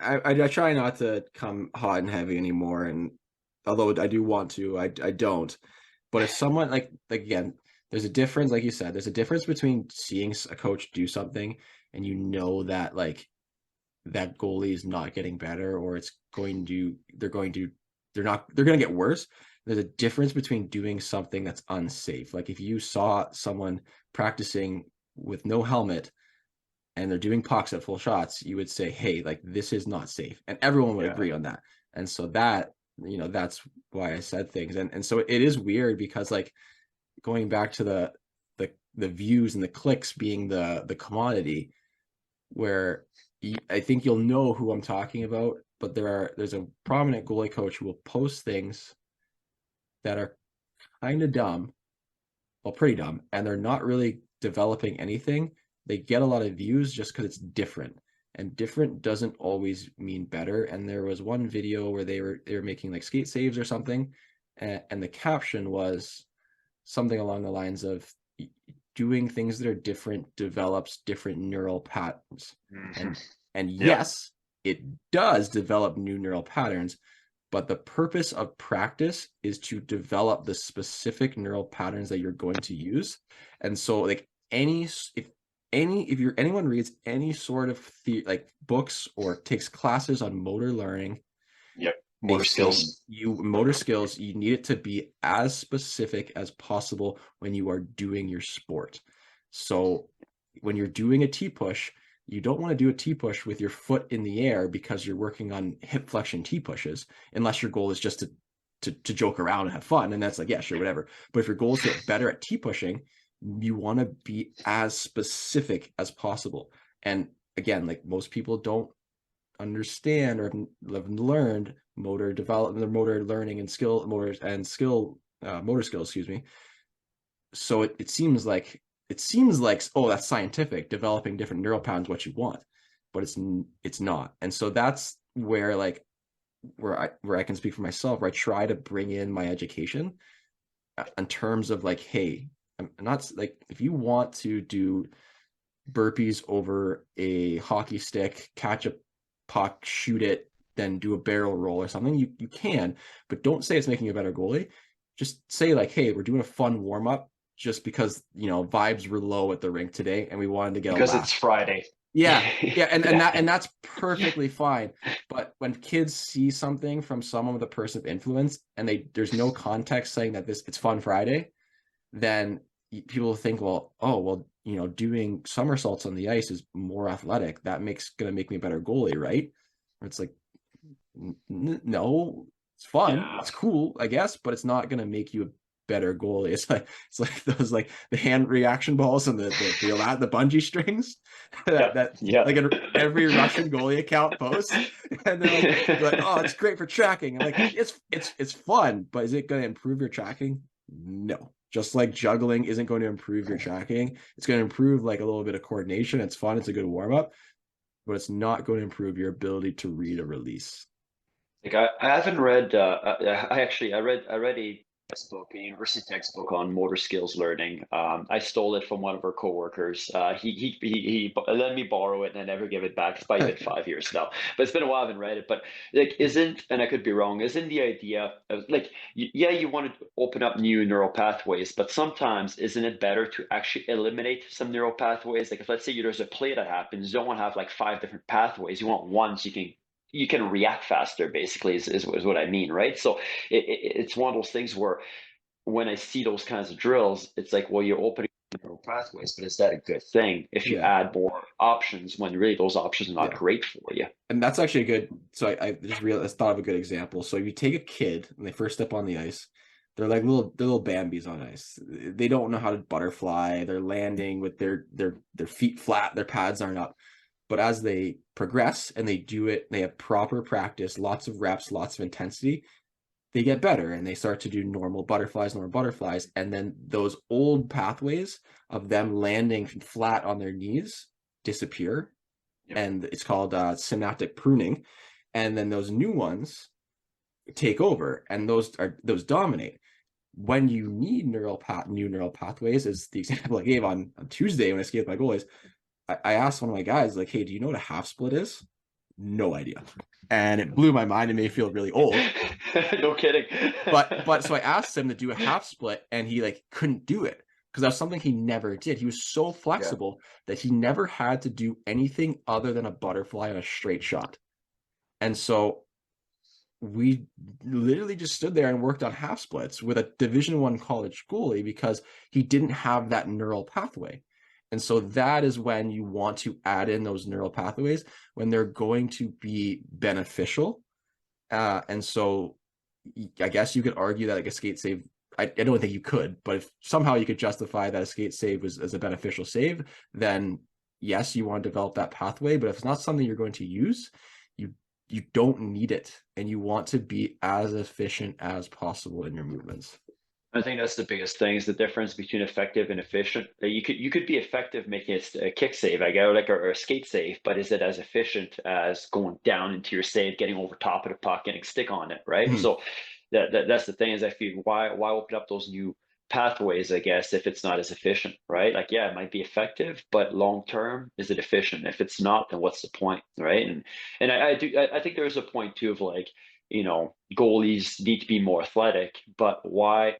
I try not to come hot and heavy anymore, and although I do want to, I don't. But if someone like again, there's a difference, like you said, there's a difference between seeing a coach do something and you know that like that goalie is not getting better, or it's going to they're going to get worse. There's a difference between doing something that's unsafe. Like if you saw someone practicing with no helmet and they're doing pucks at full shots, you would say, hey, like this is not safe. And everyone would agree on that. And so that, that's why I said things. And so it is weird because like going back to the views and the clicks being the commodity, where I think you'll know who I'm talking about, but there's a prominent goalie coach who will post things that are kind of dumb, well, pretty dumb, and they're not really developing anything. They get a lot of views just because it's different, and different doesn't always mean better. And there was one video where they were making like skate saves or something, and the caption was something along the lines of doing things that are different develops different neural patterns. And yes, it does develop new neural patterns, but the purpose of practice is to develop the specific neural patterns that you're going to use. And so like if anyone reads any sort of like books or takes classes on motor learning, motor skills, you need it to be as specific as possible when you are doing your sport. So when you're doing a T-push, you don't want to do a T-push with your foot in the air because you're working on hip flexion T-pushes, unless your goal is just to joke around and have fun. And that's like, yeah, sure, whatever. But if your goal is to get better at T-pushing, you want to be as specific as possible. And again, like most people don't understand or have learned motor development, motor learning and skill, motor skills, excuse me. So it seems like, oh, that's scientific, developing different neural patterns, what you want, but it's not. And so that's where like where I can speak for myself, where I try to bring in my education in terms of like, hey, I'm not like, if you want to do burpees over a hockey stick, catch a puck, shoot it, then do a barrel roll or something, you can, but don't say it's making you a better goalie. Just say like, hey, we're doing a fun warm up just because vibes were low at the rink today and we wanted to get because a laugh. it's Friday. Yeah, and that's perfectly fine. But when kids see something from someone with a person of influence and there's no context saying that it's Fun Friday, then people think, well, doing somersaults on the ice is more athletic. Gonna make me a better goalie, right? It's like, no, it's fun, it's cool, I guess, but it's not gonna make you a better goalie. It's like those like the hand reaction balls and the bungee strings that like every Russian goalie account posts, and they're like, oh, it's great for tracking. And like it's fun, but is it going to improve your tracking? No. Just like juggling isn't going to improve your tracking. It's going to improve like a little bit of coordination. It's fun. It's a good warm up, but it's not going to improve your ability to read a release. Like I haven't read. I read a textbook, a university textbook on motor skills learning. I stole it from one of our coworkers. He let me borrow it, and I never gave it back. It's probably been 5 years now, but it's been a while. I haven't read it. But like, and I could be wrong. Isn't the idea of like, you want to open up new neural pathways, but sometimes isn't it better to actually eliminate some neural pathways? Like if let's say there's a play that happens, you don't want to have like 5 different pathways. You want one so you can react faster, basically, is what I mean, right? So it's one of those things where when I see those kinds of drills, it's like, well, you're opening neural pathways, but is that a good thing if you add more options when really those options are not great for you? And that's actually a good, so I just realized, thought of a good example. So if you take a kid and they first step on the ice, they're like little Bambis on ice. They don't know how to butterfly. They're landing with their feet flat, their pads aren't up. But as they progress and they do it, they have proper practice, lots of reps, lots of intensity, they get better and they start to do normal butterflies. And then those old pathways of them landing flat on their knees disappear. And it's called synaptic pruning. And then those new ones take over, and those dominate. When you need new neural pathways, is the example I gave on Tuesday when I skated with my goalies. I asked one of my guys, like, hey, do you know what a half split is? no idea. And it blew my mind and made me feel really old. No kidding. But so I asked him to do a half split, and he like couldn't do it because that was something he never did. He was so flexible that he never had to do anything other than a butterfly and a straight shot. And so we literally just stood there and worked on half splits with a Division I college goalie because he didn't have that neural pathway. And so that is when you want to add in those neural pathways when they're going to be beneficial. And so I guess you could argue that like a skate save, I don't think you could, but if somehow you could justify that a skate save was as a beneficial save, then yes, you want to develop that pathway. But if it's not something you're going to use, you don't need it, and you want to be as efficient as possible in your movements. I think that's the biggest thing, is the difference between effective and efficient. You could be effective making a kick save, I go, like, or a skate save, but is it as efficient as going down into your save, getting over top of the puck, getting stick on it, right? Mm-hmm. So that's the thing, is I feel why open up those new pathways, I guess, if it's not as efficient, right? Like, yeah, it might be effective, but long term, is it efficient? If it's not, then what's the point, right? And I think there's a point too of like, goalies need to be more athletic, but why?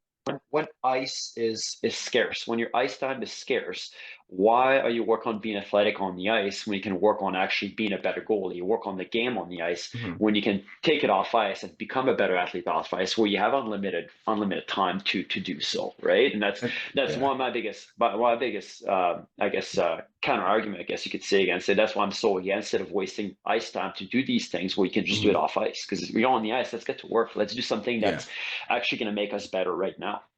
When ice is scarce, when your ice time is scarce, why are you work on being athletic on the ice when you can work on actually being a better goalie? You work on the game on the ice Mm-hmm. when you can take it off ice and become a better athlete off ice, where you have unlimited time to do so, right? And that's Yeah. one of my biggest I guess counter argument, I guess you could say, against it. That's why I'm so against it, of wasting ice time to do these things where you can just do Mm-hmm. it off ice. Because we're on the ice, let's get to work. Let's do something Yeah. that's actually going to make us better right now.